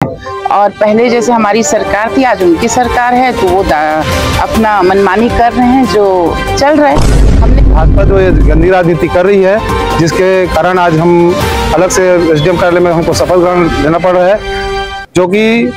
और पहले जैसे हमारी सरकार थी, आज उनकी सरकार है, तो वो अपना मनमानी कर रहे हैं जो चल रहा है। हमने भाजपा जो ये गंदी राजनीति कर रही है, जिसके कारण आज हम अलग से एसडीएम कार्यालय में हमको शपथ ग्रहण लेना पड़ रहा है, जो कि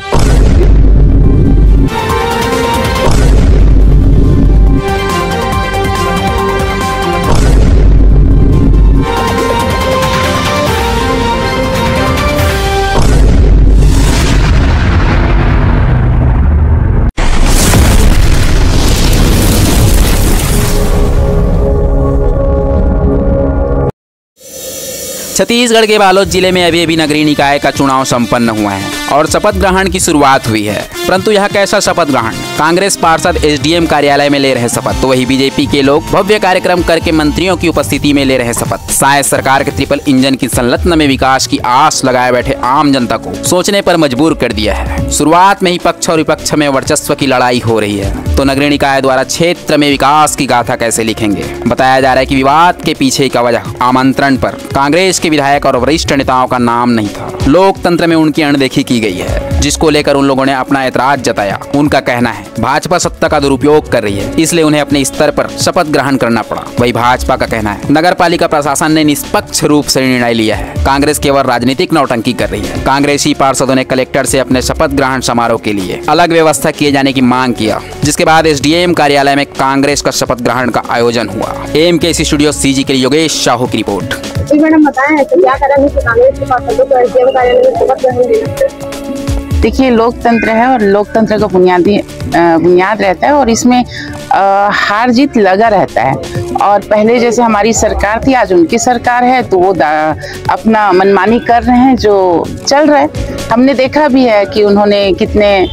छत्तीसगढ़ के बालोद जिले में अभी नगरीय निकाय का चुनाव संपन्न हुआ है और शपथ ग्रहण की शुरुआत हुई है। परंतु यह कैसा शपथ ग्रहण? कांग्रेस पार्षद एसडीएम कार्यालय में ले रहे शपथ, तो वही बीजेपी के लोग भव्य कार्यक्रम करके मंत्रियों की उपस्थिति में ले रहे शपथ। शायद सरकार के ट्रिपल इंजन की संलग्न में विकास की आस लगाए बैठे आम जनता को सोचने पर मजबूर कर दिया है। शुरुआत में ही पक्ष और विपक्ष में वर्चस्व की लड़ाई हो रही है, तो नगरीय निकाय द्वारा क्षेत्र में विकास की गाथा कैसे लिखेंगे? बताया जा रहा है कि विवाद के पीछे का वजह आमंत्रण पर कांग्रेस के विधायक और वरिष्ठ नेताओं का नाम नहीं था। लोकतंत्र में उनकी अनदेखी की गई है, जिसको लेकर उन लोगों ने अपना ऐतराज जताया। उनका कहना है भाजपा सत्ता का दुरुपयोग कर रही है, इसलिए उन्हें अपने स्तर पर शपथ ग्रहण करना पड़ा। वही भाजपा का कहना है नगर पालिका प्रशासन ने निष्पक्ष रूप से निर्णय लिया है, कांग्रेस केवल राजनीतिक नौटंकी कर रही है। कांग्रेसी पार्षदों ने कलेक्टर से अपने शपथ ग्रहण समारोह के लिए अलग व्यवस्था किए जाने की मांग किया, जिसके बाद एसडीएम कार्यालय में कांग्रेस का शपथ ग्रहण का आयोजन हुआ। एमकेसी स्टूडियो सीजी के लिए योगेश साहू की रिपोर्ट। जी मैडम, बताएं तो क्या कारण है कि कांग्रेस के पार्षदों को एसडीएम कार्यालय में शपथ ग्रहण लेना? देखिए, लोकतंत्र है और लोकतंत्र का बुनियाद रहता है और इसमें हार जीत लगा रहता है। और पहले जैसे हमारी सरकार थी, आज उनकी सरकार है, तो वो अपना मनमानी कर रहे हैं जो चल रहा है। हमने देखा भी है कि उन्होंने कितने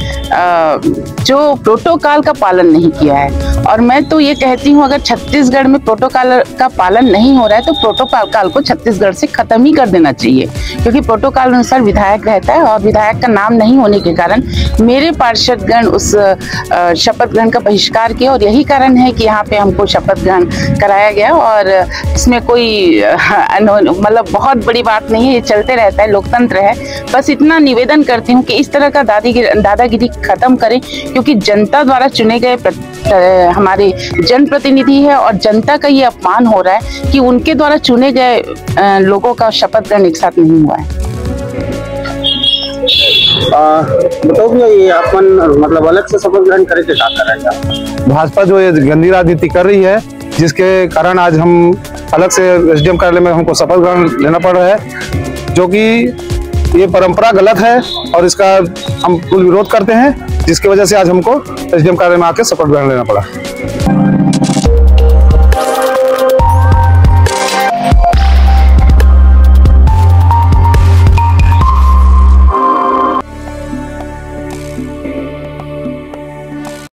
जो प्रोटोकॉल का पालन नहीं किया है। और मैं तो ये कहती हूँ, अगर छत्तीसगढ़ में प्रोटोकॉल का पालन नहीं हो रहा है तो प्रोटोकॉल को छत्तीसगढ़ से खत्म ही कर देना चाहिए, क्योंकि प्रोटोकॉल अनुसार विधायक रहता है और विधायक का नाम नहीं होने के कारण मेरे पार्षदगण उस शपथ ग्रहण का बहिष्कार किया। और यही कारण है कि यहाँ पे हमको शपथ ग्रहण कराया गया और इसमें कोई मतलब बहुत बड़ी बात नहीं है, ये चलते रहता है, लोकतंत्र है। बस इतना निवेदन करती हूँ कि इस तरह का दादागिरी खत्म करें, क्योंकि जनता द्वारा चुने गए हमारे जनप्रतिनिधि है और जनता का ये अपमान हो रहा है कि उनके द्वारा चुने गए लोगों का शपथ ग्रहण एक साथ नहीं हुआ है। बताओ कि अपन मतलब अलग से शपथ ग्रहण करे के क्या करेगा? भाजपा जो ये गंदी राजनीति कर रही है, जिसके कारण आज हम अलग से एसडीएम कार्यालय में हमको शपथ ग्रहण लेना पड़ रहा है, जो कि ये परंपरा गलत है और इसका हम कुल विरोध करते हैं, जिसकी वजह से आज हमको एसडीएम कार्यालय में आके शपथ ग्रहण लेना पड़ा।